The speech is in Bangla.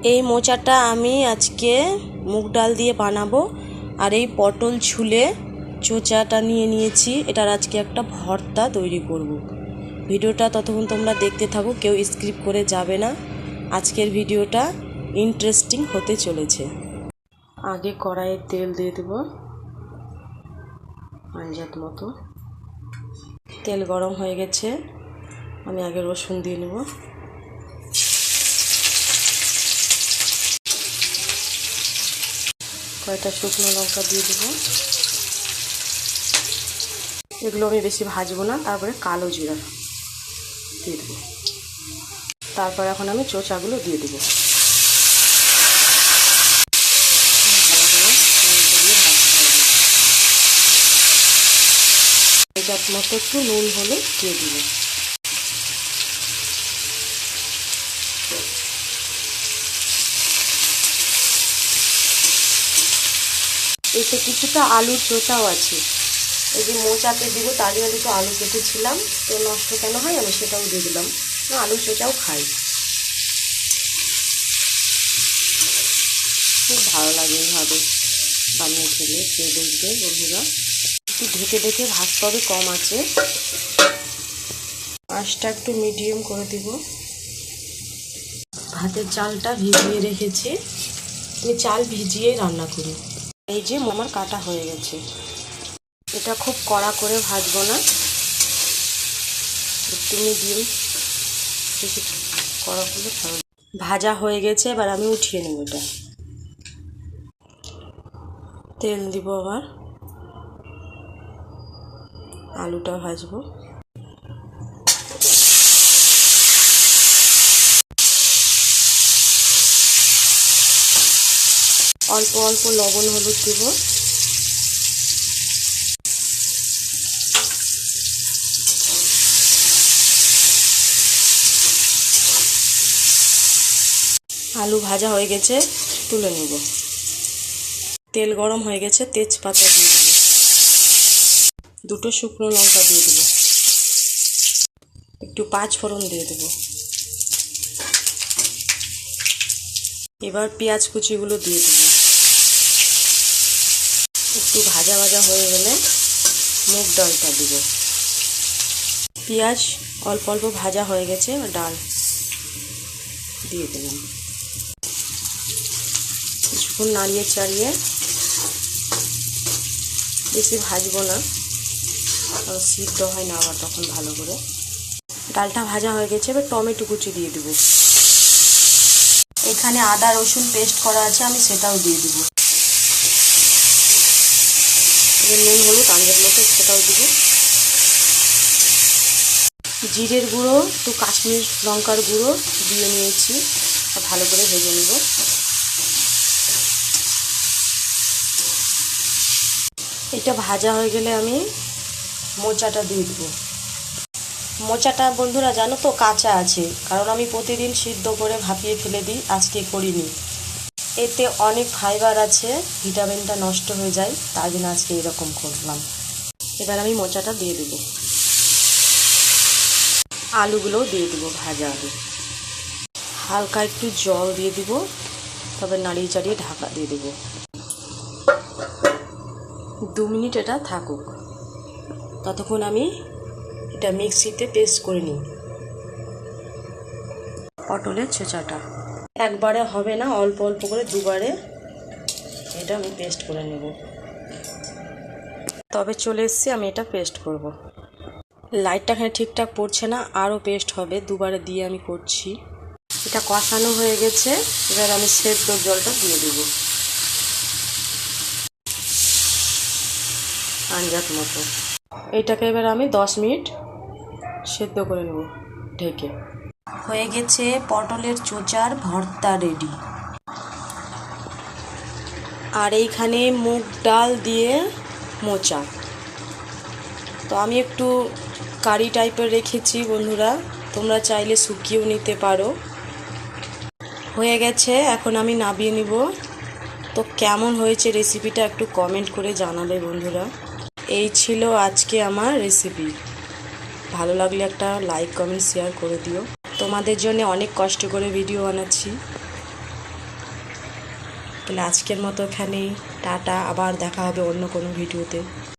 এই মোচাটা আমি আজকে মুগ ডাল দিয়ে বানাবো। আর এই পটল ছুলে চোচাটা নিয়ে নিয়েছি, এটার আজকে একটা ভর্তা তৈরি করব। ভিডিওটা ততক্ষণ তোমরা দেখতে থাকো, কেউ স্কিপ করে যাবে না। আজকের ভিডিওটা ইন্টারেস্টিং হতে চলেছে। আগে কড়াইয়ে তেল দিয়ে দেব আঞ্জাত মতো। তেল গরম হয়ে গেছে, আমি আগে রসুন দিয়ে নেব। কয়েকটা শুকনো লঙ্কা দিয়ে দেবো। এগুলো আমি বেশি ভাজবো না। তারপরে কালো জিরা দিয়ে দেবো। তারপর এখন আমি চোচাগুলো দিয়ে দেবো। যার মতো একটু নুন হলে দিয়ে দিব। এতে কিছুটা আলুর চোচাও আছে, এই যে মোচাতে দিব, তারই আমি তো আলু কেটেছিলাম, তো নষ্ট কেন হয় আমি সেটাও দিয়ে দিলাম। আলুর চোচাও খাই, খুব ভালো লাগে এইভাবে বানিয়ে খেলে। খেয়ে দেখবে বন্ধুরা। একটু ঢেকে ঢেকে ভাজতে হবে, কম আছে। আঁচটা একটু মিডিয়াম করে দিব। ভাতের চালটা ভিজিয়ে রেখেছি, আমি চাল ভিজিয়ে রান্না করি। এই যে আমার কাটা হয়ে গেছে। এটা খুব কড়া করে ভাজবো না, একটু মিডিয়াম, বেশি কড়া করলে ভালো। ভাজা হয়ে গেছে, এবার আমি উঠিয়ে নেব। এটা তেল দিব, আবার আলুটা ভাজবো। অল্প অল্প লবণ হলুদ দিব। আলু ভাজা হয়ে গেছে, তুলে নেব। তেল গরম হয়ে গেছে, তেজপাতা দিয়ে দেব, দুটো শুকনো লঙ্কা দিয়ে দেব, একটু পাঁচ ফোড়ন দিয়ে দেব। এবার পেঁয়াজ কুচিগুলো দিয়ে দেব। একটু ভাজা ভাজা হয়ে গেলে মুগ ডালটা দেব। পেঁয়াজ অল্প অল্প ভাজা হয়ে গেছে, ডাল দিয়ে দিলাম। কিছুক্ষণ নাড়িয়ে চাড়িয়ে, বেশি ভাজবো না, কারণ সিদ্ধ হয় না আবার তখন ভালো করে। ডালটা ভাজা হয়ে গেছে, এবার টমেটো কুচি দিয়ে দেবো। এখানে আদা রসুন পেস্ট করা আছে, আমি সেটাও দিয়ে দেবো। নুন হলুদ আঞ্জার মতো সেটাও দেবো। জিরের গুঁড়ো, একটু কাশ্মীর লঙ্কার গুঁড়ো দিয়ে নিয়েছি, ভালো করে ভেজে নেব। এটা ভাজা হয়ে গেলে আমি মোচাটা দিয়ে দেবো। মোচাটা বন্ধুরা জানো তো কাঁচা আছে, কারণ আমি প্রতিদিন সিদ্ধ করে ভাপিয়ে ফেলে দিই, আজকে করিনি। এতে অনেক ফাইবার আছে, ভিটামিনটা নষ্ট হয়ে যায়, তার জন্য আজকে এরকম করলাম। এবার আমি মোচাটা দিয়ে দেবো। আলুগুলোও দিয়ে দেবো, ভাজা আলু। হালকা একটু জল দিয়ে দিব, তবে নাড়িয়ে চাড়িয়ে ঢাকা দিয়ে দেবো। 2 মিনিট এটা থাকুক, ততক্ষণ আমি এটা মিক্সিতে পেস্ট করে নিই। পটলের ছোচাটা একবারে হবে না, অল্প অল্প করে দুবারে এটা আমি পেস্ট করে নেব। তবে চলে এসেছি, আমি এটা পেস্ট করব। লাইটটা এখানে ঠিকঠাক পড়ছে না, আরও পেস্ট হবে, দুবারে দিয়ে আমি করছি। এটা কষানো হয়ে গেছে, এবার আমি সেদ্ধ জলটা দিয়ে দেব আঞ্জাত মতো। এটাকে এবার আমি 10 মিনিট সেদ্ধ করে নেব ঢেকে। হয়ে গেছে পটলের চোচার ভর্তা রেডি। আর এইখানে মুগ ডাল দিয়ে মোচা, তো আমি একটু কারি টাইপের রেখেছি বন্ধুরা, তোমরা চাইলে শুকিয়েও নিতে পারো। হয়ে গেছে, এখন আমি নামিয়ে নিব। তো কেমন হয়েছে রেসিপিটা একটু কমেন্ট করে জানাবে বন্ধুরা। এই ছিল আজকে আমার রেসিপি। ভালো লাগলে একটা লাইক কমেন্ট শেয়ার করে দিও। তোমাদের জন্য অনেক কষ্ট করে ভিডিও বানাচ্ছি। তাহলে আজকের মতো এখানেই টাটা, আবার দেখা হবে অন্য কোনো ভিডিওতে।